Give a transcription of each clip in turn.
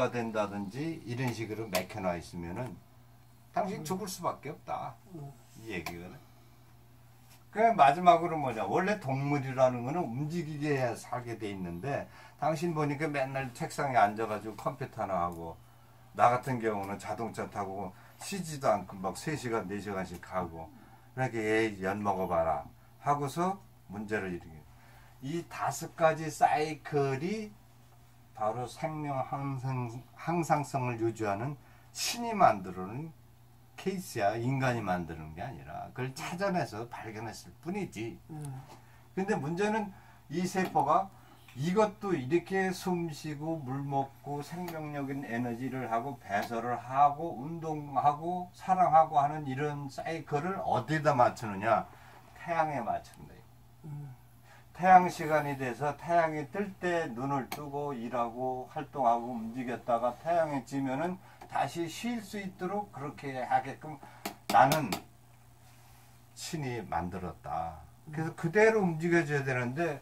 고립화된다든지 이런 식으로 맥혀놔 있으면은 당신 죽을 수밖에 없다. 이 얘기거든. 그 마지막으로 뭐냐. 원래 동물이라는 거는 움직이게 해야 살게 돼 있는데 당신 보니까 맨날 책상에 앉아가지고 컴퓨터 하나 하고 나 같은 경우는 자동차 타고 쉬지도 않고 막 3시간, 4시간씩 가고 그렇게 연 먹어봐라 하고서 문제를 일으켜. 이 5가지 사이클이 바로 생명 항상성을 유지하는 신이 만들어낸 케이스야. 인간이 만드는 게 아니라 그걸 찾아내서 발견했을 뿐이지. 근데 문제는 이 세포가 이것도 이렇게 숨쉬고 물 먹고 생명력인 에너지를 하고 배설을 하고 운동하고 사랑하고 하는 이런 사이클을 어디다 맞추느냐. 태양에 맞춘다. 태양 시간이 돼서 태양이 뜰 때 눈을 뜨고 일하고 활동하고 움직였다가 태양이 지면은 다시 쉴 수 있도록 그렇게 하게끔 나는 신이 만들었다. 그래서 그대로 움직여줘야 되는데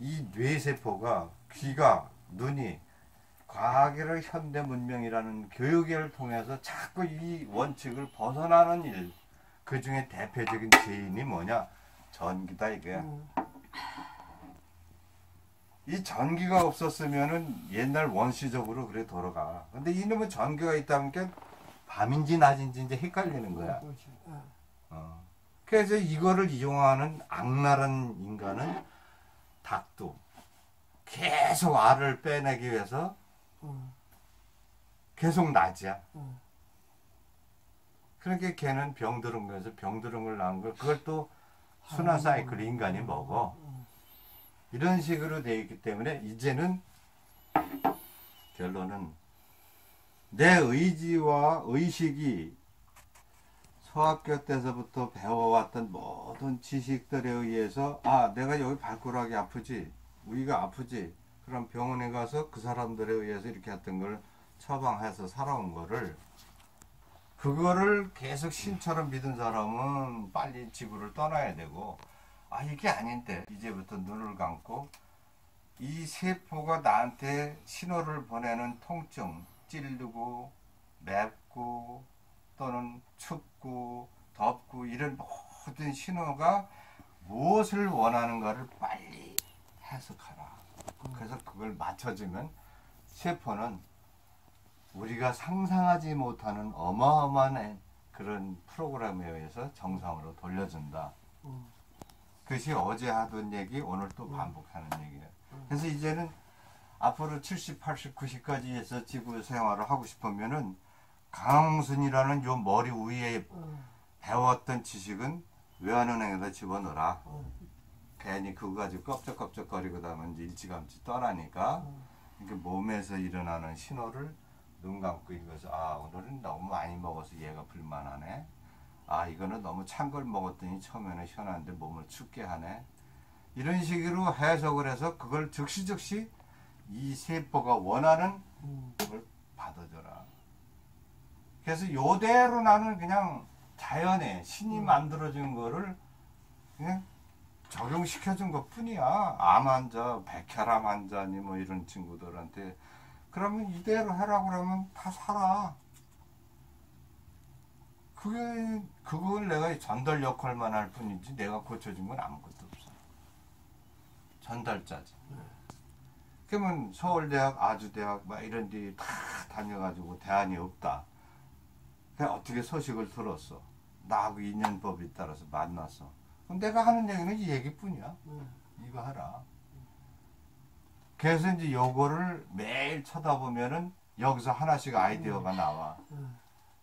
이 뇌세포가 귀가 눈이 과학이라 현대 문명이라는 교육을 통해서 자꾸 이 원칙을 벗어나는 일. 그 중에 대표적인 죄인이 뭐냐? 전기다 이거야. 이 전기가 없었으면은 옛날 원시적으로 그래 돌아가. 근데 이놈은 전기가 있다 보니까 밤인지 낮인지 이제 헷갈리는 거야. 그래서 이거를 이용하는 악랄한 인간은 닭도 계속 알을 빼내기 위해서 계속 낮이야. 그러니까 걔는 병들은 거에서 병들은 걸 낳은 걸 그걸 또 순환 사이클 인간이 먹어. 이런 식으로 되어 있기 때문에 이제는 결론은 내 의지와 의식이 소학교 때서부터 배워왔던 모든 지식들에 의해서 아 내가 여기 발가락이 아프지 위가 아프지 그럼 병원에 가서 그 사람들에 의해서 이렇게 했던 걸 처방해서 살아온 거를 그거를 계속 신처럼 믿은 사람은 빨리 지구를 떠나야 되고 아 이게 아닌데 이제부터 눈을 감고 이 세포가 나한테 신호를 보내는 통증 찌르고 맵고 또는 춥고 덥고 이런 모든 신호가 무엇을 원하는가를 빨리 해석하라. 그래서 그걸 맞춰주면 세포는 우리가 상상하지 못하는 어마어마한 그런 프로그램에 의해서 정상으로 돌려준다. 그것이 어제 하던 얘기 오늘 또 반복하는 얘기예요. 그래서 이제는 앞으로 70, 80, 90까지 해서 지구 생활을 하고 싶으면은 강홍순이라는 요 머리 위에 배웠던 지식은 외환은행에다 집어넣어라. 괜히 그거 가지고 껍적껍적거리고 나면 이제 일찌감치 떠나니까 이렇게 몸에서 일어나는 신호를 눈 감고 읽어서 아 오늘은 너무 많이 먹어서 얘가 불만하네. 아 이거는 너무 찬 걸 먹었더니 처음에는 시원한데 몸을 춥게 하네. 이런 식으로 해석을 해서 그걸 즉시 이 세포가 원하는 걸 받아줘라. 그래서 요대로 나는 그냥 자연에 신이 만들어준 거를 그냥 적용시켜준 것 뿐이야. 암 환자, 백혈암 환자니 뭐 이런 친구들한테 그러면 이대로 하라고 그러면 다 살아. 그걸 내가 전달 역할만 할 뿐이지 내가 고쳐준 건 아무것도 없어. 전달자지. 그러면 서울대학, 아주대학 막 이런 데 다 다녀가지고 대안이 없다. 그냥 어떻게 소식을 들었어. 나하고 인연법에 따라서 만났어. 그럼 내가 하는 얘기는 이 얘기뿐이야. 이거 하라. 그래서 이제 요거를 매일 쳐다보면은 여기서 하나씩 아이디어가 나와.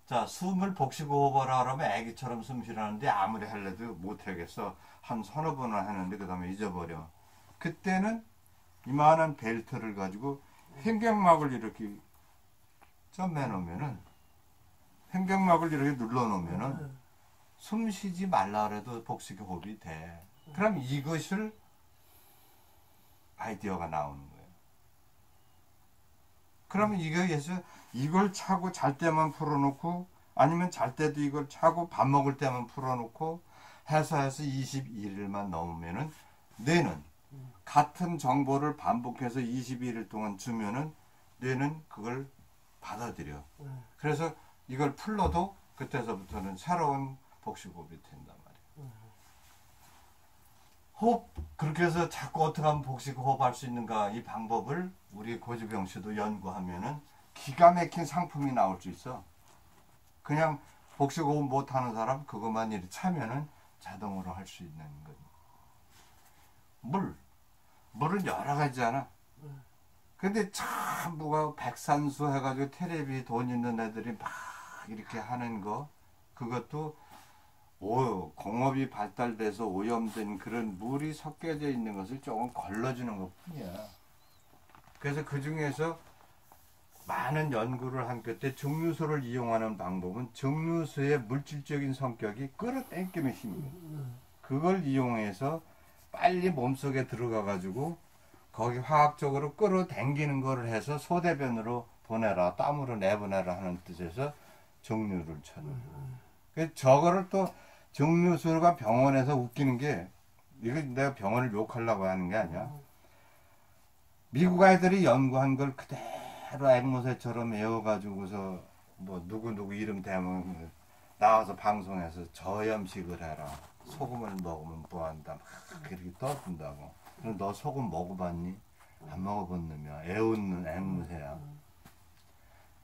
자, 숨을 복식호흡을 하려면 애기처럼 숨 쉬라는데 아무리 하려도 못하겠어. 한 서너 번을 하는데 그 다음에 잊어버려. 그때는 이만한 벨트를 가지고 횡격막을 이렇게 점매놓으면은 횡격막을 이렇게 눌러놓으면은 숨 쉬지 말라 그래도 복식호흡이 돼. 그럼 이것을 아이디어가 나오는 거예요. 그러면 이거에서 이걸 차고 잘 때만 풀어놓고 아니면 잘 때도 이걸 차고 밥 먹을 때만 풀어놓고 해서 22일만 넘으면은 뇌는 같은 정보를 반복해서 22일 동안 주면은 뇌는 그걸 받아들여. 그래서 이걸 풀러도 그때서부터는 새로운 복식호흡이 된단 말이야. 호흡, 그렇게 해서 자꾸 어떻게 하면 복식호흡 할 수 있는가, 이 방법을 우리 고지병 씨도 연구하면은 기가 막힌 상품이 나올 수 있어. 그냥 복식호흡 못하는 사람 그것만 이렇게 차면은 자동으로 할 수 있는 거지. 물은 여러 가지잖아. 근데 전부가 백산수 해가지고 테레비 돈 있는 애들이 막 이렇게 하는 거, 그것도 공업이 발달돼서 오염된 그런 물이 섞여져 있는 것을 조금 걸러주는 것 뿐이야. 그래서 그 중에서 많은 연구를 한 끝에 증류수를 이용하는 방법은 증류수의 물질적인 성격이 끌어당기는 힘이에요. 그걸 이용해서 빨리 몸속에 들어가 가지고 거기 화학적으로 끌어당기는 거를 해서 소대변으로 보내라, 땀으로 내보내라 하는 뜻에서 증류를 쳐요. 저거를 또 증류수가 병원에서 웃기는 게, 이거 내가 병원을 욕하려고 하는 게 아니야. 미국 아이들이 연구한 걸 그대로 앵무새처럼 외워가지고서 뭐 누구 이름 대면 나와서 방송에서 저염식을 해라, 소금을 먹으면 뭐한다, 막 이렇게 떠든다고. 그럼 너 소금 먹어봤니? 안 먹어본 놈이야. 애웃는 앵무새야.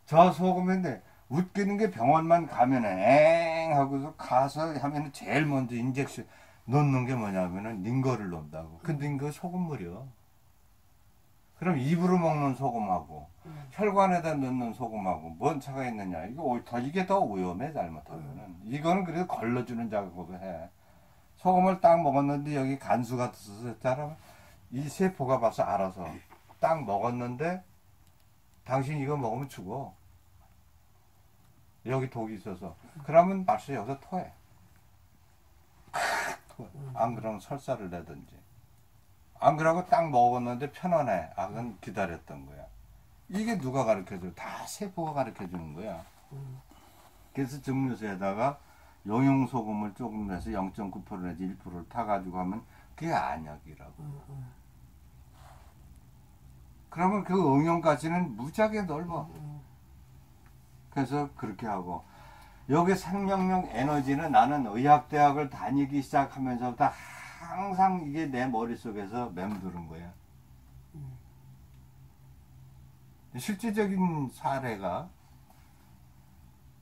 저 소금인데 웃기는 게 병원만 가면 엥 하고서 가서 하면 제일 먼저 인젝션 넣는 게 뭐냐면은 링거를 넣는다고. 그 링거 소금물이요. 그럼 입으로 먹는 소금하고 혈관에다 넣는 소금하고 뭔 차가 있느냐. 이게 더 위험해, 잘못하면은. 이거는 그래도 걸러주는 작업을 해. 소금을 딱 먹었는데 여기 간수가 들었잖아. 이 세포가 봐서 알아서 딱 먹었는데 당신 이거 먹으면 죽어. 여기 독이 있어서. 그러면 벌써 여기서 토해. 안 그러면 설사를 내든지. 안 그러고 딱 먹었는데 편안해. 아, 그건 기다렸던 거야. 이게 누가 가르쳐줘? 다 세포가 가르쳐주는 거야. 그래서 증류수에다가 용용소금을 조금 내서 0.9% 내지 1%를 타가지고 하면 그게 안약이라고. 그러면 그 응용가치는 무지하게 넓어. 그래서 그렇게 하고, 여기 생명력 에너지는 나는 의학대학을 다니기 시작하면서부터 항상 이게 내 머릿속에서 맴도는 거야. 실질적인 사례가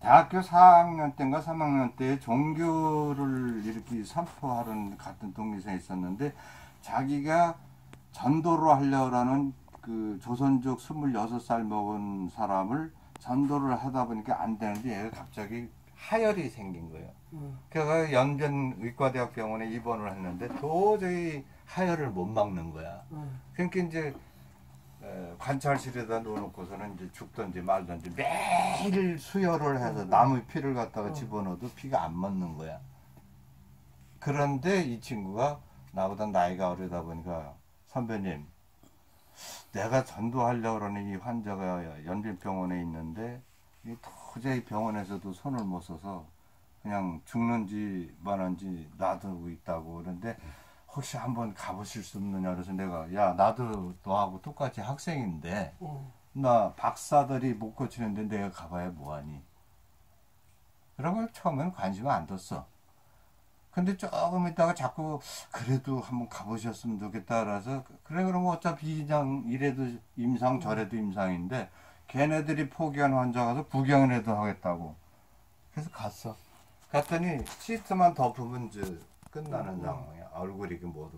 대학교 4학년 때인가 3학년 때 종교를 이렇게 선포하는 같은 동기생이 있었는데, 자기가 전도를 하려는 그 조선족 26살 먹은 사람을 전도를 하다 보니까 안 되는데 얘가 갑자기 하열이 생긴 거예요. 그래서 연변 의과대학병원에 입원을 했는데 도저히 하열을 못 막는 거야. 그러니까 이제 관찰실에다 놓아놓고서는 이제 죽든지 말든지 매일 수혈을 해서 남의 피를 갖다가 집어넣어도 피가 안 멎는 거야. 그런데 이 친구가 나보다 나이가 어리다 보니까, 선배님, 내가 전도하려고 그러는 이 환자가 연변병원에 있는데 도저히 병원에서도 손을 못 써서 그냥 죽는지 마는지 놔두고 있다고. 그런데 혹시 한번 가보실 수 없느냐. 그래서 내가, 야, 나도 너하고 똑같이 학생인데 나 박사들이 못 고치는데 내가 가봐야 뭐하니. 그런 걸 처음엔 관심을 안 뒀어. 근데 조금 있다가 자꾸 그래도 한번 가보셨으면 좋겠다. 그래서 그래, 그러면 어차피 그냥 이래도 임상 저래도 임상인데 걔네들이 포기한 환자 가서 구경이라도 하겠다고. 그래서 갔어. 갔더니 시트만 덮으면 이제 끝나는 상황이야. 얼굴이 그 모두.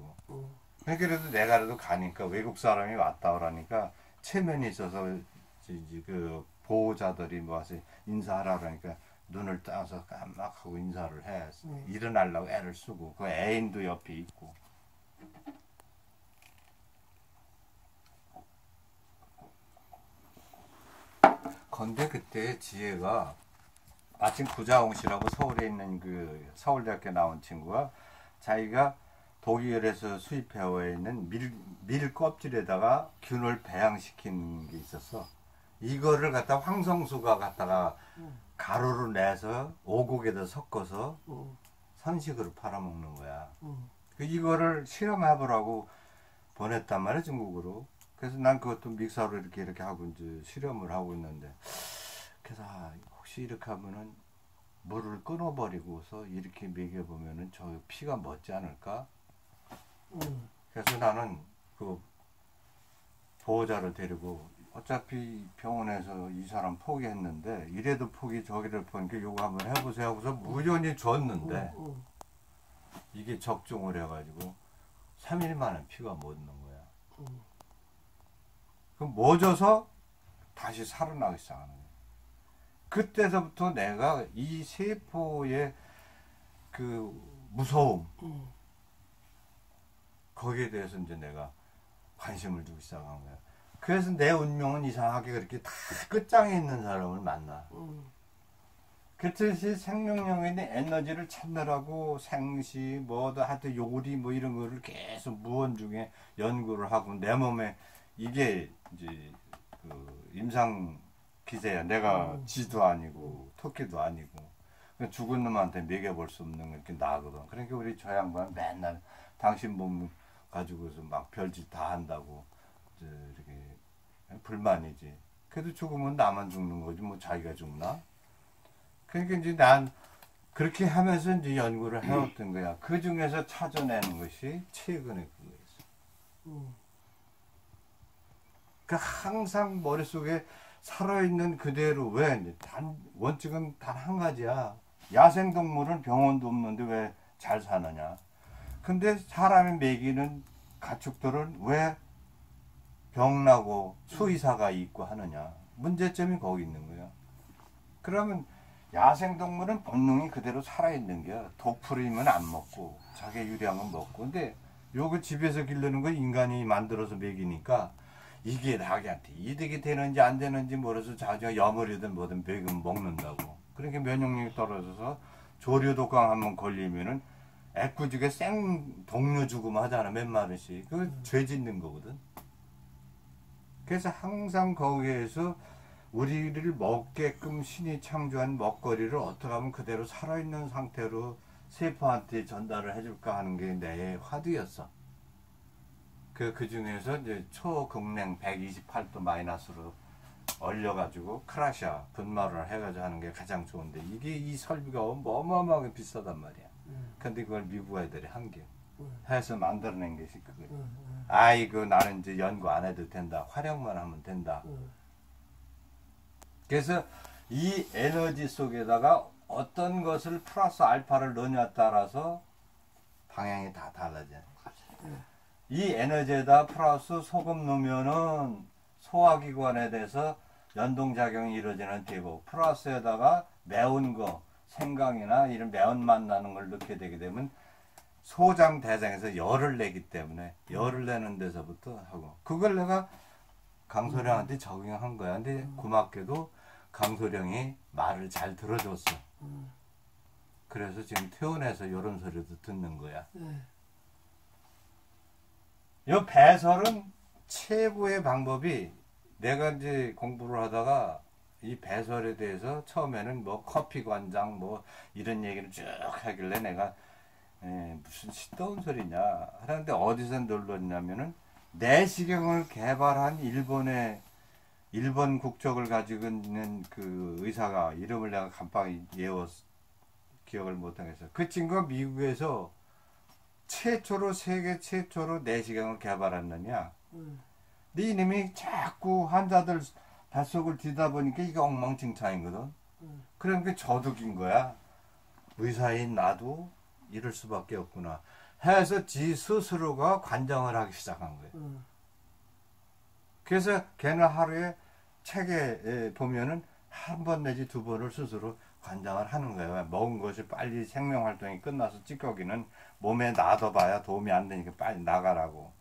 그래도 내가 그래도 가니까 외국 사람이 왔다 그러니까 체면이 있어서 이제 그 보호자들이 와서 인사하라 그러니까 눈을 떠서 깜빡하고 인사를 해. 일어나려고 애를 쓰고, 그 애인도 옆에 있고. 근데 그때 지혜가 마침 구자홍 씨라고 서울에 있는 그 서울대학교 나온 친구가 자기가 독일에서 수입해 와 있는 밀 껍질에다가 균을 배양시킨 게 있었어. 이거를 갖다 황성수가 갖다가 가루로 내서 오곡에다 섞어서 선식으로 팔아먹는 거야. 이거를 실험해보라고 보냈단 말이야, 중국으로. 그래서 난 그것도 믹서로 이렇게 하고 이제 실험을 하고 있는데, 그래서 혹시 이렇게 하면은 물을 끊어버리고서 이렇게 먹여보면은 저 피가 멎지 않을까? 그래서 나는 그 보호자를 데리고, 어차피 병원에서 이 사람 포기했는데 이래도 포기 저기를 포기니까 요거 한번 해보세요 하고서 무전히 줬는데 이게 적중을 해가지고 3일 만에 피가 멎는 거야. 그럼 멎어서 다시 살아나기 시작하는 거야. 그때서부터 내가 이 세포의 그 무서움, 거기에 대해서 이제 내가 관심을 두기 시작한 거야. 그래서 내 운명은 이상하게 그렇게 다 끝장에 있는 사람을 만나. 그렇듯이 생명력에 있는 에너지를 찾느라고 생시, 뭐도 하여튼 요리 뭐 이런 거를 계속 무언 중에 연구를 하고 내 몸에 이게 이제 그 임상 기세야. 내가 쥐도 아니고 토끼도 아니고 죽은 놈한테 먹여볼 수 없는 거 이렇게 나거든. 그러니까 우리 저 양반 맨날 당신 몸 가지고서 막 별짓 다 한다고 이렇게 불만이지. 그래도 죽으면 나만 죽는 거지 뭐 자기가 죽나? 그러니까 이제 난 그렇게 하면서 이제 연구를 해왔던 거야. 그 중에서 찾아내는 것이 최근에 그거였어. 그 항상 머릿속에 살아있는 그대로 왜 원칙은 단 한 가지야. 야생동물은 병원도 없는데 왜 잘 사느냐. 근데 사람이 먹이는 가축들은 왜 병나고 수의사가 있고 하느냐. 문제점이 거기 있는 거야. 그러면 야생동물은 본능이 그대로 살아있는 게 독풀이면 안 먹고 자기 유리한 건 먹고. 근데 요거 집에서 기르는 거 인간이 만들어서 먹이니까 이게 닭한테 이득이 되는지 안 되는지 모르서 자기가 여물이든 뭐든 먹는다고. 그러니까 면역력이 떨어져서 조류독감 한번 걸리면은 애꿎게 생 동료 죽음 하잖아. 몇 마리씩. 그거 죄 짓는 거거든. 그래서 항상 거기에서 우리를 먹게끔 신이 창조한 먹거리를 어떻게 하면 그대로 살아있는 상태로 세포한테 전달을 해줄까 하는 게 내 화두였어. 그 중에서 이제 초극냉 128도 마이너스로 얼려가지고 크라샤 분말을 해가지고 하는 게 가장 좋은데 이게 이 설비가 어마어마하게 비싸단 말이야. 근데 그걸 미국 애들이 한 게 해서 만들어낸 것이 그거야. 아이고 나는 이제 연구 안 해도 된다. 활용만 하면 된다. 그래서 이 에너지 속에다가 어떤 것을 플러스 알파를 넣느냐에 따라서 방향이 다 달라져. 이 에너지에다 플러스 소금 넣으면은 소화기관에 대해서 연동작용이 이루어지는 되고, 플러스에다가 매운 거, 생강이나 이런 매운맛 나는 걸 넣게 되게 되면 소장 대장에서 열을 내기 때문에 열을 내는 데서부터 하고, 그걸 내가 강소령한테 적용한 거야. 근데 고맙게도 강소령이 말을 잘 들어줬어. 그래서 지금 퇴원해서 이런 소리도 듣는 거야. 이 배설은 최고의 방법이, 내가 이제 공부를 하다가 이 배설에 대해서 처음에는 뭐 커피 관장 뭐 이런 얘기를 쭉 하길래 내가 무슨 시더운 소리냐 하는데, 어디서 놀랐냐면은 내시경을 개발한 일본 국적을 가지고 있는 그 의사가, 이름을 내가 간판히 기억을 못하겠어. 그 친구가 미국에서 세계 최초로 내시경을 개발했느냐. 근데 이놈이 자꾸 환자들 뱃속을 뒤다 보니까 이게 엉망진창이거든. 그러니까 저득인 거야. 의사인 나도 이럴 수밖에 없구나 해서 지 스스로가 관장을 하기 시작한 거예요. 그래서 걔는 하루에 책에 보면은 한 번 내지 두 번을 스스로 관장을 하는 거예요. 먹은 것이 빨리 생명활동이 끝나서 찌꺼기는 몸에 놔둬봐야 도움이 안 되니까 빨리 나가라고.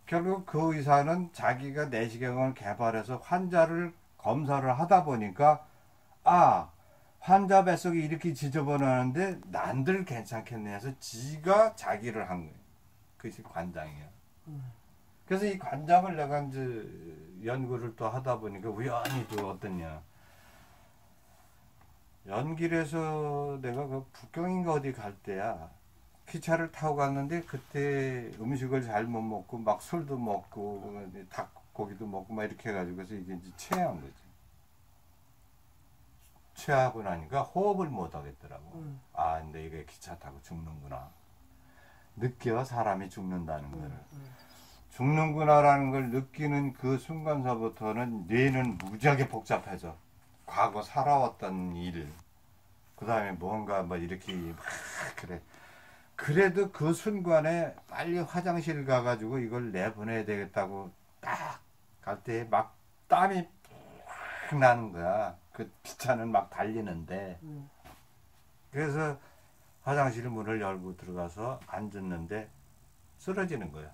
결국 그 의사는 자기가 내시경을 개발해서 환자를 검사를 하다 보니까, 아, 환자 뱃속이 이렇게 지저분하는데 난들 괜찮겠네 해서 지가 자기를 한 거예요. 그것이 관장이야. 그래서 이 관장을 내가 이제 연구를 또 하다 보니까 우연히 또 어떠냐. 연길에서 내가 그 북경인가 어디 갈 때야. 기차를 타고 갔는데 그때 음식을 잘못 먹고 막 술도 먹고 고기도 먹고 막 이렇게 해가지고 그래서 이게 이제 체한 거지. 체하고 나니까 호흡을 못 하겠더라고. 아, 근데 이게 기차 타고 죽는구나. 느껴, 사람이 죽는다는 거를. 죽는구나라는 걸 느끼는 그 순간서부터는 뇌는 무지하게 복잡해져. 과거 살아왔던 일, 그 다음에 뭔가 뭐 이렇게 막 그래. 그래도 그 순간에 빨리 화장실 가가지고 이걸 내보내야 되겠다고 딱 갈 때 막 땀이 팍 나는 거야. 그 기차는 막 달리는데. 그래서 화장실 문을 열고 들어가서 앉았는데 쓰러지는 거야.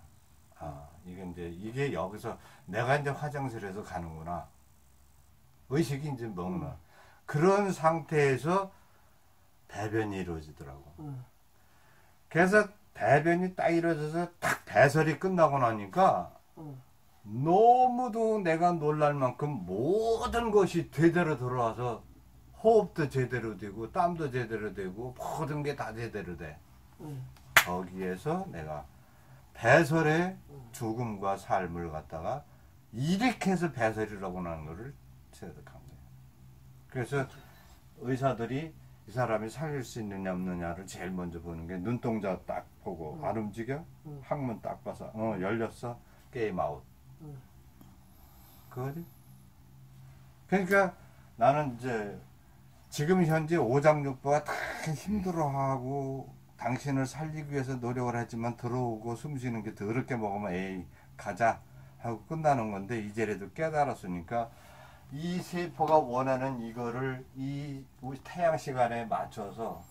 아, 이게 여기서 내가 이제 화장실에서 가는구나. 의식이 이제 먹나. 그런 상태에서 배변이 이루어지더라고. 그래서 배변이 딱 이루어져서 딱 배설이 끝나고 나니까 너무도 내가 놀랄 만큼 모든 것이 제대로 들어와서 호흡도 제대로 되고 땀도 제대로 되고 모든 게 다 제대로 돼. 거기에서 내가 배설의 죽음과 삶을 갖다가 일으켜서 배설이라고 하는 것을 체득한 거예요. 그래서 의사들이 이 사람이 살릴 수 있느냐 없느냐를 제일 먼저 보는 게 눈동자 딱 보고 안 움직여? 항문 딱 봐서 열렸어? 게임 아웃. 그거지? 그러니까 나는 이제 지금 현재 오장육부가 다 힘들어하고 당신을 살리기 위해서 노력을 했지만 들어오고 숨쉬는 게 더럽게 먹으면 에이 가자 하고 끝나는 건데 이제라도 깨달았으니까 이 세포가 원하는 이거를 이 태양 시간에 맞춰서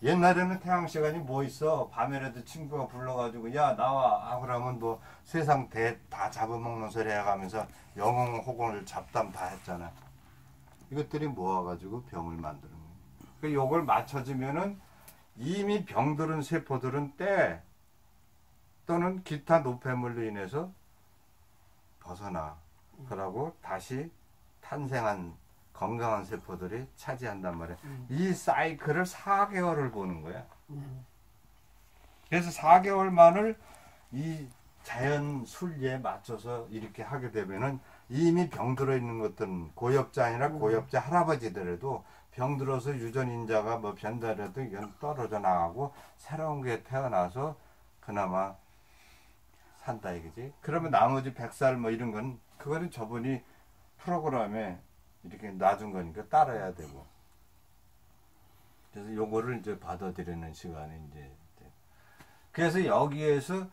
옛날에는 태양 시간이 뭐 있어 밤에라도 친구가 불러가지고 야 나와 아 그러면 뭐 세상 다 잡아먹는 소리 해가면서 영웅 호공을 잡담 다 했잖아. 이것들이 모아가지고 병을 만드는 거예요. 그 요걸 맞춰지면은 이미 병들은 세포들은 때 또는 기타 노폐물로 인해서 벗어나. 그러고 다시 탄생한 건강한 세포들이 차지한단 말이야. 이 사이클을 4개월을 보는 거야. 그래서 4개월만을 이 자연 순리에 맞춰서 이렇게 하게 되면은 이미 병들어 있는 것들은 고엽자 아니라 고엽자 할아버지들에도 병들어서 유전인자가 뭐 변달해도 이건 떨어져 나가고 새로운 게 태어나서 그나마 산다 이거지. 그러면 나머지 100살 뭐 이런 건 그거는 저분이 프로그램에 이렇게 놔준 거니까 따라야 되고. 그래서 요거를 이제 받아들이는 시간이 이제. 그래서 여기에서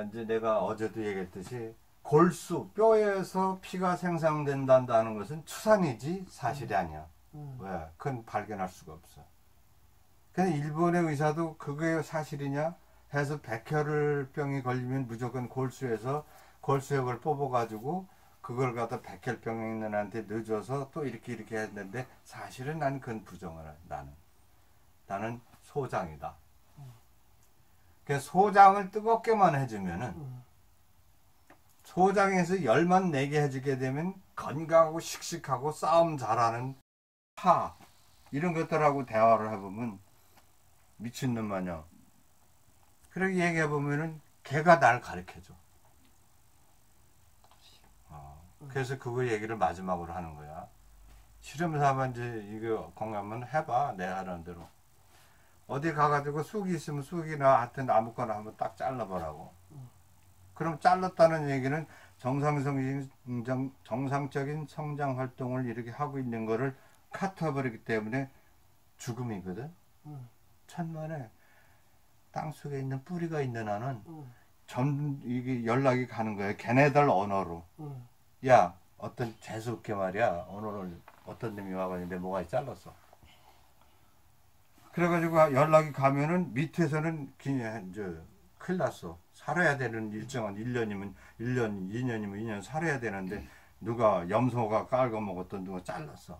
이제 내가 어제도 얘기했듯이 골수 뼈에서 피가 생성된다는 것은 추산이지 사실이 아니야. 왜? 그건 발견할 수가 없어. 그래서 일본의 의사도 그게 사실이냐 해서 백혈병이 걸리면 무조건 골수에서 골수액을 뽑아가지고 그걸 갖다 백혈병이 있는 애한테 늦어서 또 이렇게 했는데 사실은 난 그건 부정을 해. 나는 소장이다. 그래서 소장을 뜨겁게만 해주면은 소장에서 열만 내게 해주게 되면 건강하고 씩씩하고 싸움 잘하는 파 이런 것들하고 대화를 해보면 미친놈 마냥 그렇게 얘기해보면은 걔가 날 가르쳐줘. 그래서 그거 얘기를 마지막으로 하는 거야. 실험사만 이제 이거 건강하면 해봐. 내 하라는 대로. 어디 가가지고 쑥이 있으면 쑥이나 하여튼 아무거나 한번 딱 잘라보라고. 그럼 잘랐다는 얘기는 정상적인 성장 활동을 이렇게 하고 있는 거를 카트해버리기 때문에 죽음이거든. 천만에 땅속에 있는 뿌리가 있는 한은 이게 연락이 가는 거야. 걔네들 언어로. 야, 어떤 재수없게 말이야. 오늘 어떤 놈이 와가지고 내 모가지 잘랐어. 그래가지고 연락이 가면은 밑에서는 이제 큰일 났어. 살아야 되는 일정한 1년이면 1년, 2년이면 2년 살아야 되는데 누가 염소가 깔고 먹었던 누가 잘랐어.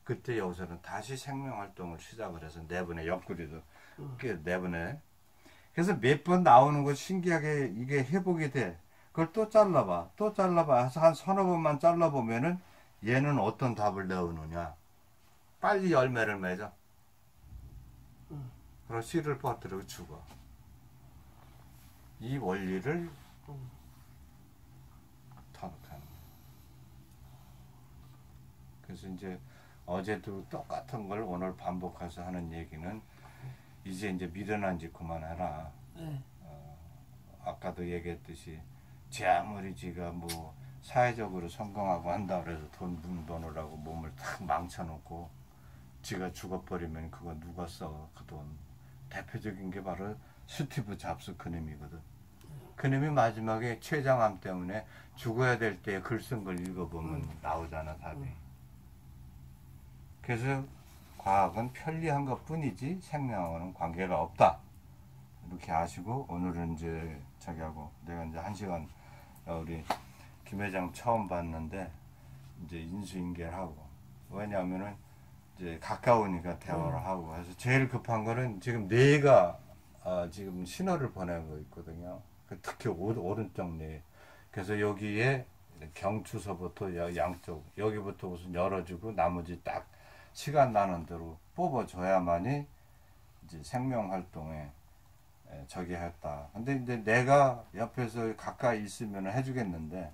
그때 여기서는 다시 생명활동을 시작을 해서 내보내. 옆구리도 내보내. 그래서 몇 번 나오는 거 신기하게 이게 회복이 돼. 그걸 또 잘라봐. 또 잘라봐. 해서 한 서너 번만 잘라보면은 얘는 어떤 답을 내오느냐. 빨리 열매를 맺어. 그럼 씨를 퍼뜨리고 죽어. 이 원리를 그래서 이제 어제도 똑같은 걸 오늘 반복해서 하는 얘기는 이제 미련한 짓 그만해라. 네. 아까도 얘기했듯이 제 아무리 지가 뭐 사회적으로 성공하고 한다 그래서 돈 버느라고 몸을 탁 망쳐놓고 지가 죽어버리면 그거 누가 써? 그 돈. 대표적인 게 바로 스티브 잡스 그놈이거든. 그놈이 마지막에 췌장암 때문에 죽어야 될 때 글 쓴 걸 읽어보면 나오잖아, 답이. 그래서 과학은 편리한 것 뿐이지 생명하고는 관계가 없다. 이렇게 아시고, 오늘은 이제 자기하고 내가 이제 1시간 우리 김 회장 처음 봤는데 이제 인수인계하고, 왜냐하면은 이제 가까우니까 대화를 하고 해서 제일 급한 거는 지금 뇌가 지금 신호를 보내고 있거든요. 특히 오른쪽 뇌. 그래서 여기에 경추서부터 양쪽 여기부터 우선 열어주고 나머지 딱 시간 나는 대로 뽑아줘야만이 이제 생명 활동에 저기 했다. 근데 이제 내가 옆에서 가까이 있으면 해주겠는데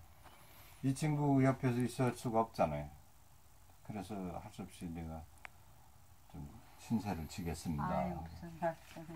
이 친구 옆에서 있을 수가 없잖아요. 그래서 할 수 없이 내가 좀 신세를 지겠습니다. 아유, 무슨 말씀.